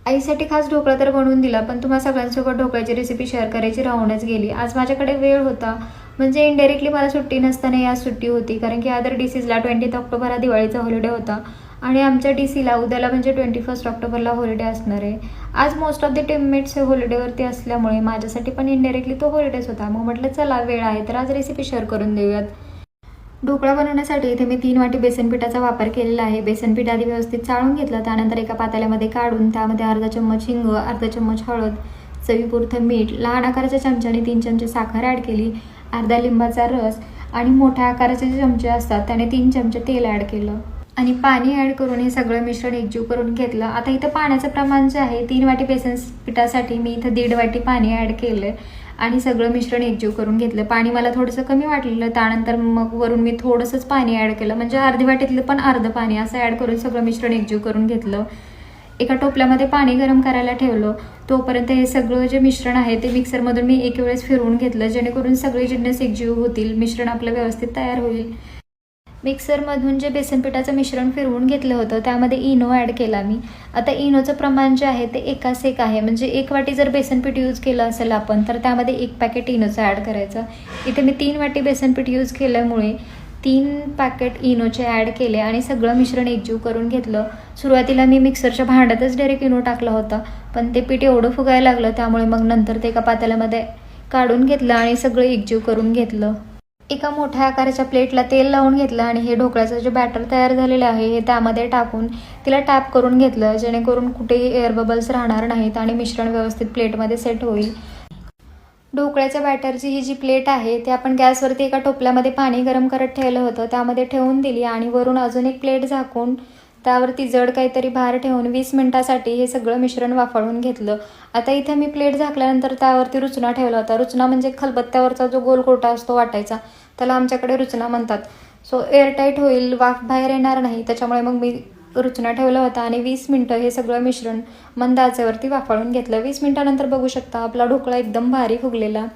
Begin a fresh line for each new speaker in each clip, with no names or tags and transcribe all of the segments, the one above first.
आईसाठी खास ढोकळा तर बनवून दिला, पण तुम्हा सगळ्यांसोबत ढोकळ्याची रेसिपी शेअर करायची राहूनच गेली. आज माझ्याकडे वेळ होता, म्हणजे इनडायरेक्टली मला सुट्टी नसताना आज सुट्टी होती, कारण की अदर DCsला 20 ऑक्टोबर हा दिवाळीचा हॉलिडे होता आणि आमच्या DCला उद्याला म्हणजे 21 ऑक्टोबरला हॉलिडे असणार आहे. आज मोस्ट ऑफ द टीममेट्स हे हॉलिडेवरती असल्यामुळे माझ्यासाठी पण इनडायरेक्टली तो हॉलिडेज होता. मग म्हटलं चला वेळ आहे तर आज रेसिपी शेअर करून देऊयात. ढोकळा बनवण्यासाठी इथे मी 3 वाटी बेसन पिठाचा वापर केलेला आहे. बेसन पीठ आधी व्यवस्थित चाळून घेतलं, त्यानंतर एका पातेल्यामध्ये काढून त्यामध्ये अर्धा चम्मच हिंग, अर्धा चम्मच हळद, चवीपुरतं मीठ, लहान आकाराच्या चमच्याने 3 चमचे साखर ॲड केली, अर्धा लिंबाचा रस आणि मोठ्या आकाराचे जे चमचे असतात त्याने 3 चमचे तेल ॲड केलं आणि पाणी ॲड करून हे सगळं मिश्रण एकजीव करून घेतलं. आता इथं पाण्याचं प्रमाण जे आहे 3 वाटी बेसन पिठासाठी मी इथं 1.5 वाटी पाणी ॲड केलं आणि सगळं मिश्रण एकजीव करून घेतलं. पाणी मला थोडंसं कमी वाटलेलं, त्यानंतर मग वरून मी थोडंसंच पाणी ॲड केलं, म्हणजे अर्धी वाटीतलं पण अर्धं पाणी असं ॲड करून सगळं मिश्रण एकजीव करून घेतलं. एका टोपल्यामध्ये पाणी गरम करायला ठेवलं. तोपर्यंत हे सगळं जे मिश्रण आहे ते मिक्सरमधून मी एक वेळेस फिरवून घेतलं, जेणेकरून सगळे जिन्नस एकजीव होतील, मिश्रण आपलं व्यवस्थित तयार होईल. मिक्सरमधून जे बेसन पिठाचं मिश्रण फिरवून घेतलं होतं त्यामध्ये इनो ॲड केला मी. आता इनोचं प्रमाण जे आहे ते एकास एक आहे, म्हणजे 1 वाटी जर बेसन पीठ यूज केलं असेल आपण तर त्यामध्ये 1 पॅकेट इनोचं ॲड करायचं. इथे मी 3 वाटी बेसन पीठ यूज केल्यामुळे 3 पॅकेट इनोचे ॲड केले आणि सगळं मिश्रण एकजीव करून घेतलं. सुरुवातीला मी मिक्सरच्या भांड्यातच डायरेक्ट इनो टाकला होता, पण ते पीठ एवढं फुगायला लागलं त्यामुळे मग नंतर ते एका पातेल्यामध्ये काढून घेतलं आणि सगळं एकजीव करून घेतलं. एका मोठ्या आकाराच्या प्लेटला तेल लावून घेतलं आणि हे ढोकळ्याचं जे बॅटर तयार झालेलं आहे हे त्यामध्ये टाकून तिला टॅप करून घेतलं, जेणेकरून कुठेही एअर बबल्स राहणार नाहीत आणि मिश्रण व्यवस्थित प्लेटमध्ये सेट होईल. ढोकळ्याच्या बॅटरची ही जी प्लेट आहे ती आपण गॅसवरती एका टोपल्यामध्ये पाणी गरम करत ठेवलं होतं त्यामध्ये ठेवून दिली आणि वरून अजून एक प्लेट झाकून त्यावरती जड काहीतरी भार ठेवून 20 मिनिटासाठी हे सगळं मिश्रण वाफळून घेतलं. आता इथे मी प्लेट झाकल्यानंतर त्यावरती रुचना ठेवला होता. रुचना म्हणजे खलबत्त्यावरचा जो गोल गोटा असतो वाटायचा, त्याला आमच्याकडे रुचना म्हणतात. सो एअरटाईट होईल, वाफ बाहेर येणार नाही, त्याच्यामुळे मग मी रुचना ठेवला होता आणि 20 मिनटं हे सगळं मिश्रण मंद आचेवरती वाफळून घेतलं. 20 मिनिटानंतर बघू शकता आपला ढोकळा एकदम भारी फुगलेला.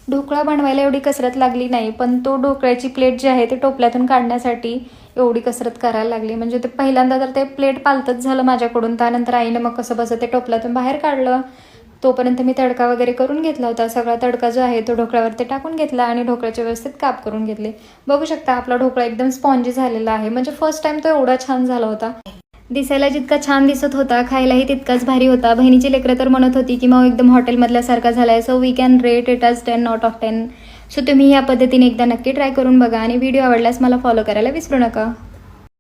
ढोकळा बनवायला एवढी कसरत लागली नाही, पण तो ढोकळ्याची प्लेट जी आहे ते टोपल्यातून काढण्यासाठी एवढी कसरत करायला लागली. म्हणजे ते पहिल्यांदा तर ते प्लेट पालतच झालं माझ्याकडून, त्यानंतर आईनं मग कसं बसं ते टोपल्यातून बाहेर काढलं. तोपर्यंत मी तडका वगैरे करून घेतला होता. सगळा तडका जो आहे तो ढोकळ्यावरती टाकून घेतला आणि ढोकळ्याचे व्यवस्थित काप करून घेतले. बघू शकता आपला ढोकळा एकदम स्पॉन्जी झालेला आहे, म्हणजे फर्स्ट टाइम तो एवढा छान झाला होता. दिसायला जितका छान दिसत होता खायलाही तितकाच भारी होता. बहिणीची लेकरं तर म्हणत होती की मग एकदम हॉटेलमधल्यासारखा झाला आहे. So we can rate it as 10 out of 10. So तुम्ही या पद्धतीने एकदा नक्की ट्राय करून बघा आणि व्हिडिओ आवडल्यास मला फॉलो करायला विसरू नका.